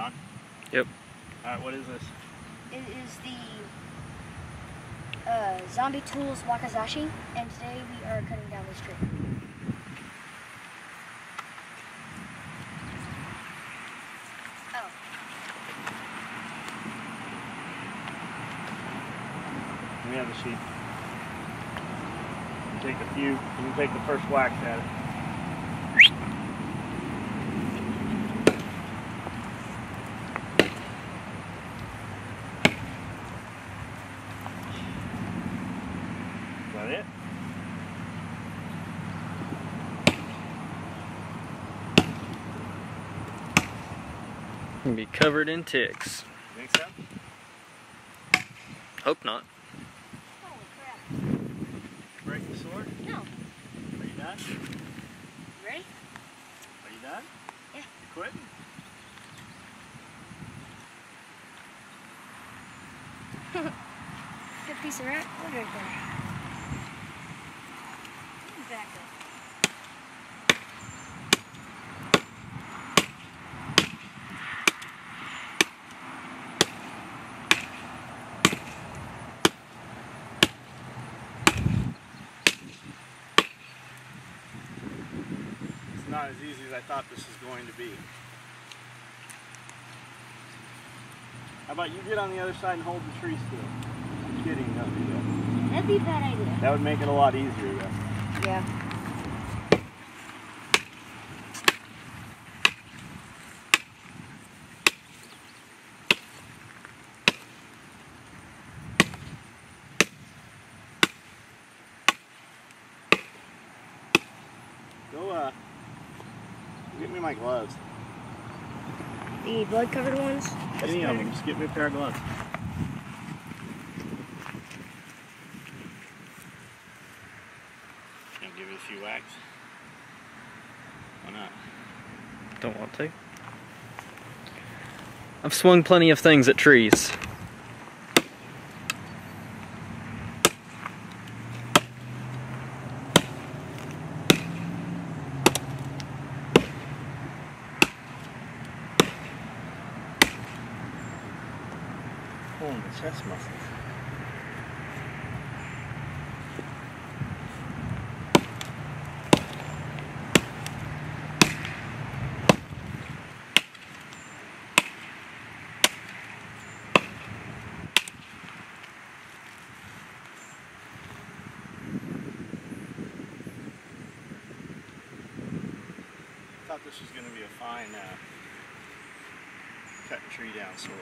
on? Yep. Alright, what is this? It is the Zombie Tools Wakizashi, and today we are cutting down this tree. Oh. We have the sheet. You take a few, you can take the first wax at it. Is that it? Can be covered in ticks. Think so? Hope not. Holy crap. Break the sword? No. Are you done? You ready? Are you done? Yeah. You quitting? Good piece of rat wood right there. Back up. It's not as easy as I thought this was going to be. How about you get on the other side and hold the tree still? I'm kidding, don't do that. That'd be a bad idea. That would make it a lot easier though. Yeah. Go, get me my gloves. The blood-covered ones? Any of them, just get me a pair of gloves. Can I give you a few whacks? Why not? Don't want to. I've swung plenty of things at trees. Pulling the chest muscles. Thought this was going to be a fine cut tree down sword.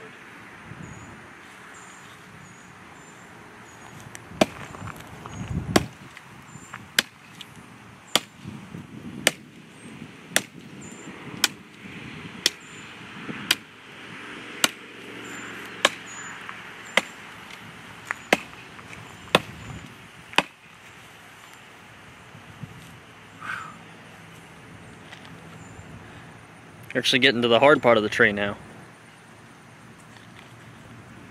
You're actually getting to the hard part of the tree now.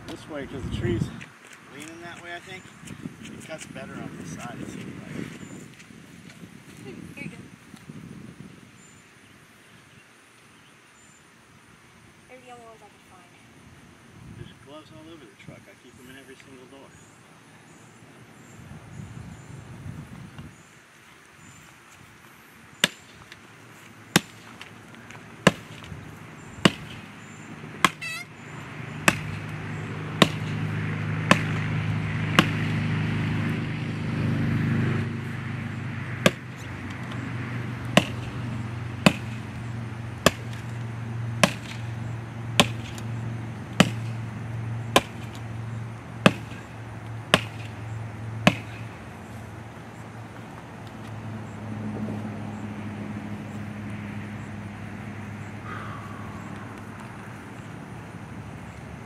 This way, because the tree's leaning that way, I think. It cuts better on this side, it seems like. Here you go. They're the only ones I can find. There's gloves all over the truck. I keep them in every single door.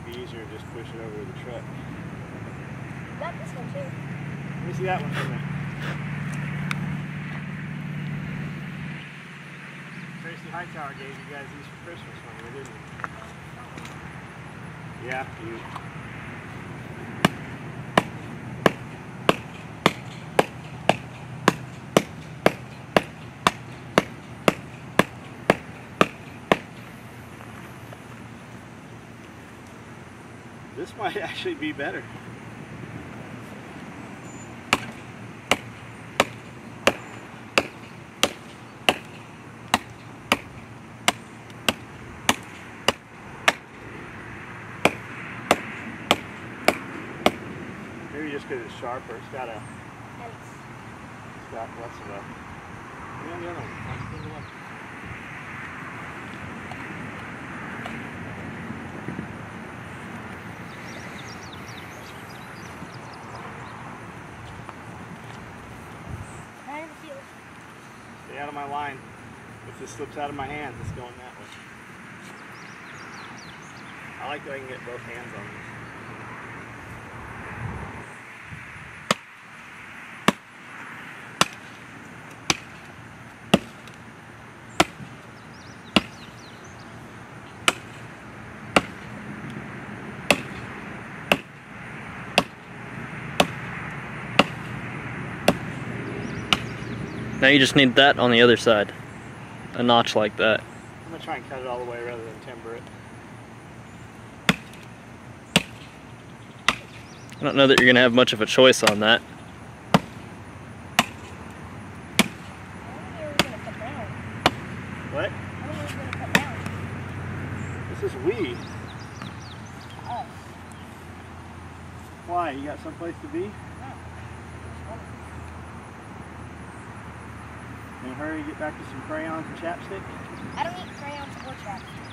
Easier to just push it over to the truck. Got this one too. Let me see that one for a minute. Tracy Hightower gave you guys these for Christmas one year, didn't he? Yeah, you. This might actually be better. Maybe just because it's sharper, it's got less of a. Yeah, the other one. Let's take a look. Stay out of my line. If this slips out of my hands, it's going that way. I like that I can get both hands on this. Now you just need that on the other side. A notch like that. I'm going to try and cut it all the way rather than timber it. I don't know that you're going to have much of a choice on that. What? This is we. Oh. Why? You got someplace to be? In a hurry to get back to some crayons and chapstick? I don't eat crayons or chapstick.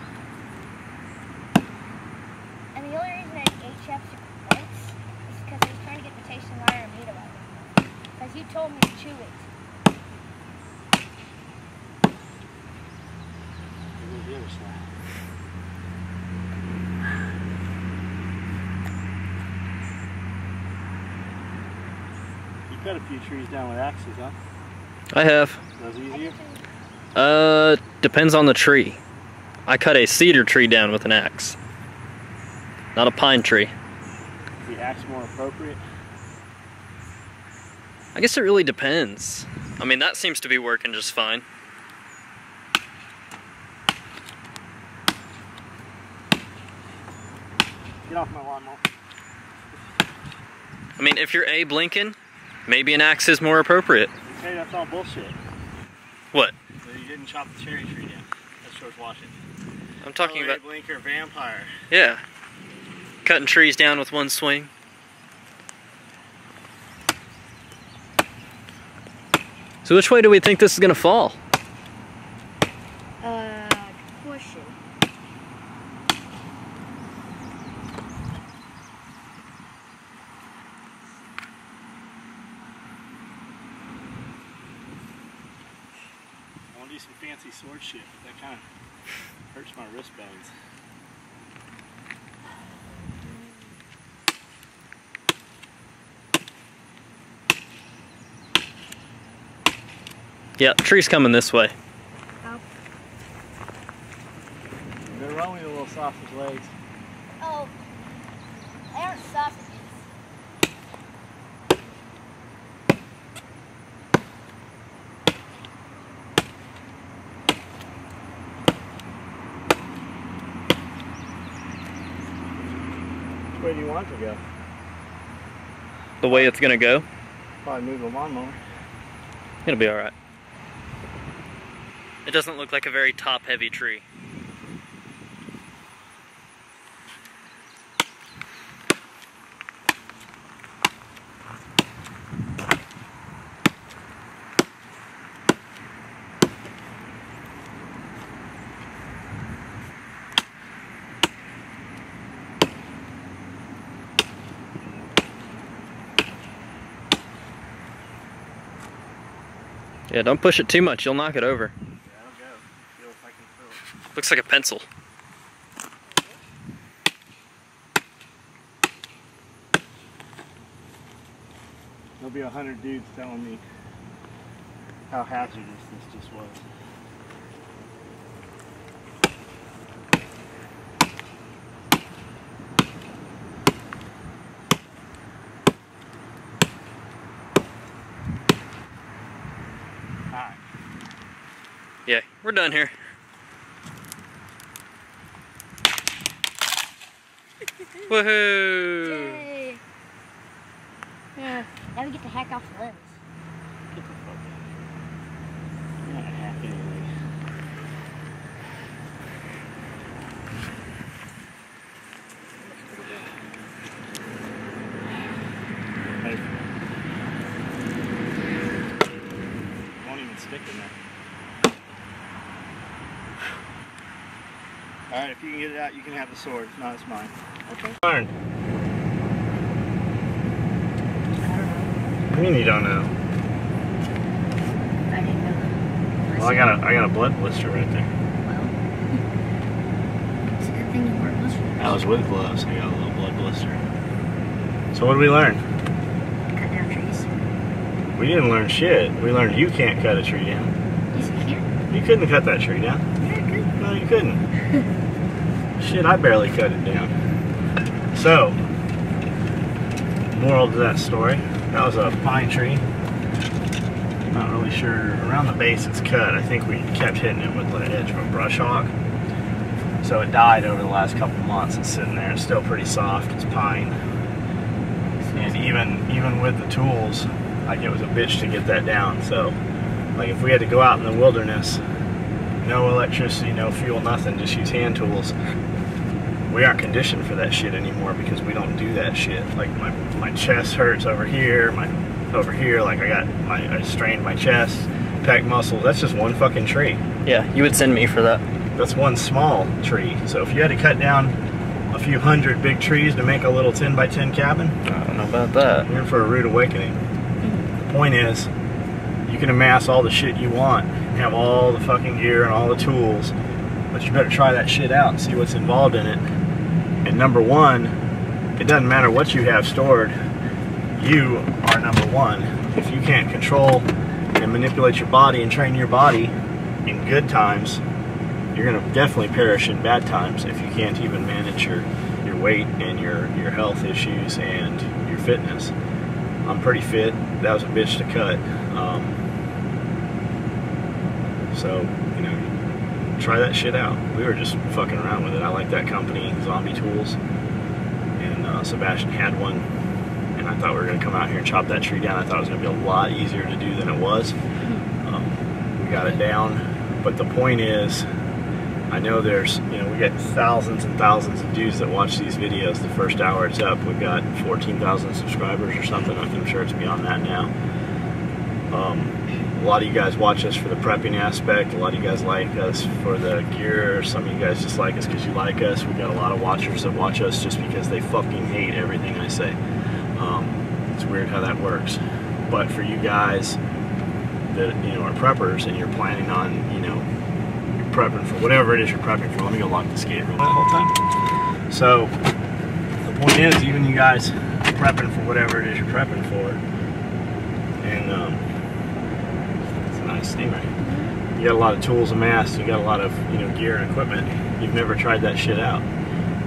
And the only reason I ate chapstick once is because I was trying to get the taste of iron meat out of it. Because you told me to chew it. Maybe the other side. You cut a few trees down with axes, huh? I have. That was easier? Depends on the tree. I cut a cedar tree down with an axe. Not a pine tree. Is the axe more appropriate? I guess it really depends. I mean, that seems to be working just fine. Get off my lawnmower. I mean, if you're Abe Lincoln, maybe an axe is more appropriate. Hey, that's all bullshit. What? So you didn't chop the cherry tree down. That's George Washington. I'm talking about... Abe Lincoln, vampire. Yeah. Cutting trees down with one swing. So which way do we think this is going to fall? Question. I want to do some fancy sword shit, but that kind of hurts my wrist bones. Yeah, the tree's coming this way. Oh. You better run with your little sausage legs. Oh. They aren't sausages. Which way do you want to go? The way it's going to go? Probably move the lawnmower. It'll be alright. It doesn't look like a very top-heavy tree. Yeah, don't push it too much, you'll knock it over. Yeah, I'll go. Feel if I can feel it. Looks like a pencil. There'll be 100 dudes telling me how hazardous this just was. Alright. Yeah, we're done here. Woohoo! Yay! Yeah. Now we get to hack off the limbs. Get the fuck out. You're not happy anyway. Hey. Won't even stick in there. Alright, if you can get it out, you can have the sword. If not, it's mine. Okay. Learn. What do you mean you don't know? I didn't know. Well, I got a blood blister right there. Well, it's a good thing you weren't listening. I was with gloves. I got a little blood blister. So what did we learn? Cut down trees. We didn't learn shit. We learned you can't cut a tree down. Yes, you can. You couldn't cut that tree down. Yeah, good. No, you couldn't. Shit, I barely cut it down. So, moral to that story, that was a pine tree. Not really sure. Around the base it's cut. I think we kept hitting it with the edge of a brush hog. So it died over the last couple months. It's sitting there. It's still pretty soft. It's pine. And even with the tools, like it was a bitch to get that down. So, like if we had to go out in the wilderness, no electricity, no fuel, nothing, just use hand tools, we aren't conditioned for that shit anymore because we don't do that shit. Like my chest hurts over here, like I strained my chest, pec muscles. That's just one fucking tree. Yeah, you would send me for that. That's one small tree. So if you had to cut down a few hundred big trees to make a little 10 by 10 cabin, I don't know about that. you're in for a rude awakening. The point is, you can amass all the shit you want, have all the fucking gear and all the tools, but you better try that shit out and see what's involved in it. And number one, it doesn't matter what you have stored, you are number one. If you can't control and manipulate your body and train your body in good times, you're gonna definitely perish in bad times if you can't even manage your weight and your health issues and your fitness. I'm pretty fit. That was a bitch to cut. So, you know, try that shit out. We were just fucking around with it. I like that company, Zombie Tools, and Sebastian had one, and I thought we were going to come out here and chop that tree down. I thought it was going to be a lot easier to do than it was. We got it down, but the point is, I know there's, you know, we got thousands and thousands of dudes that watch these videos. The first hour it's up, we've got 14,000 subscribers or something. I'm sure it's beyond that now. A lot of you guys watch us for the prepping aspect. A lot of you guys like us for the gear. Some of you guys just like us because you like us. We've got a lot of watchers that watch us just because they fucking hate everything I say. It's weird how that works. But for you guys that, you know, are preppers and you're planning on, you know, you're prepping for whatever it is you're prepping for. Let me go lock this gate real quick the whole time. So the point is, even you guys prepping for whatever it is you're prepping for, and nice steamer. You got a lot of tools amassed, you got a lot of, you know, gear and equipment. You've never tried that shit out.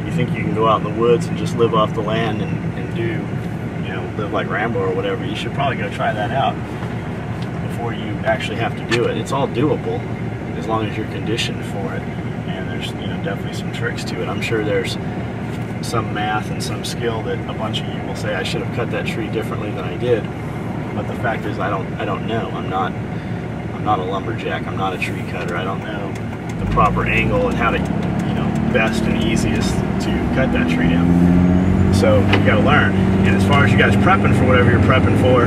You think you can go out in the woods and just live off the land and do, you know, live like Rambo or whatever. You should probably go try that out before you actually have to do it. It's all doable as long as you're conditioned for it. And there's, you know, definitely some tricks to it. I'm sure there's some math and some skill that a bunch of you will say I should have cut that tree differently than I did. But the fact is, I don't know. I'm not a lumberjack. I'm not a tree cutter. I don't know the proper angle and how to, you know, best and easiest to cut that tree down. So you got to learn. And as far as you guys prepping for whatever you're prepping for,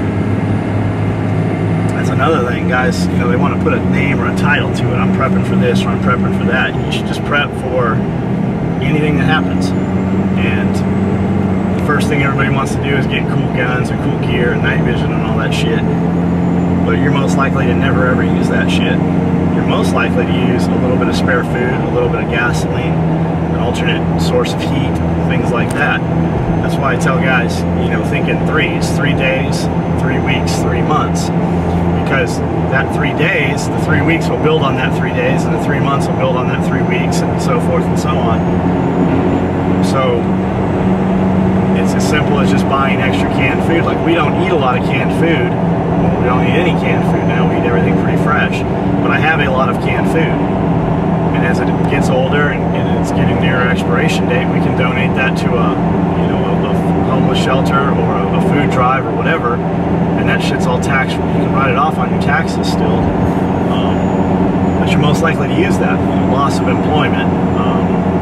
that's another thing, guys. You know, they want to put a name or a title to it. I'm prepping for this or I'm prepping for that. You should just prep for anything that happens. And the first thing everybody wants to do is get cool guns and cool gear and night vision and all that shit. But you're most likely to never ever use that shit. You're most likely to use a little bit of spare food, a little bit of gasoline, an alternate source of heat, things like that. That's why I tell guys, you know, think in threes, 3 days, 3 weeks, 3 months. Because that 3 days, the 3 weeks will build on that 3 days, and the 3 months will build on that 3 weeks, and so forth and so on. So it's as simple as just buying extra canned food. Like, we don't eat a lot of canned food. We don't eat any canned food now. We eat everything pretty fresh. But I have a lot of canned food. And as it gets older and it's getting near expiration date, we can donate that to a drive or whatever, and that shit's all taxable. You can write it off on your taxes still, but you're most likely to use that. Loss of employment,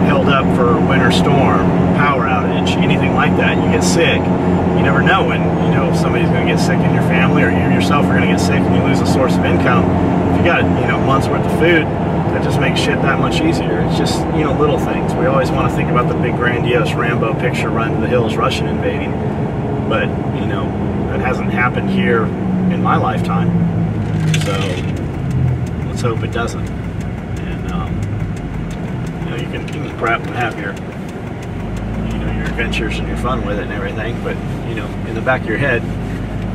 held up for winter storm, power outage, anything like that. You get sick. You never know when, you know, somebody's going to get sick in your family, or you yourself are going to get sick and you lose a source of income. If you got, you know, months worth of food, that just makes shit that much easier. It's just, you know, little things. We always want to think about the big grandiose Rambo picture, run to the hills, Russian invading, but, you know, that hasn't happened here in my lifetime, so let's hope it doesn't. And you know, you can prep and have your, you know, your adventures and your fun with it and everything, but, you know, in the back of your head,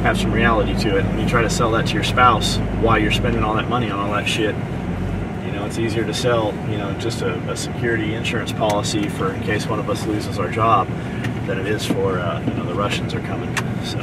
have some reality to it. When you try to sell that to your spouse while you're spending all that money on all that shit, you know, it's easier to sell, you know, just a security insurance policy for in case one of us loses our job than it is for, you know, the Russians are coming. So.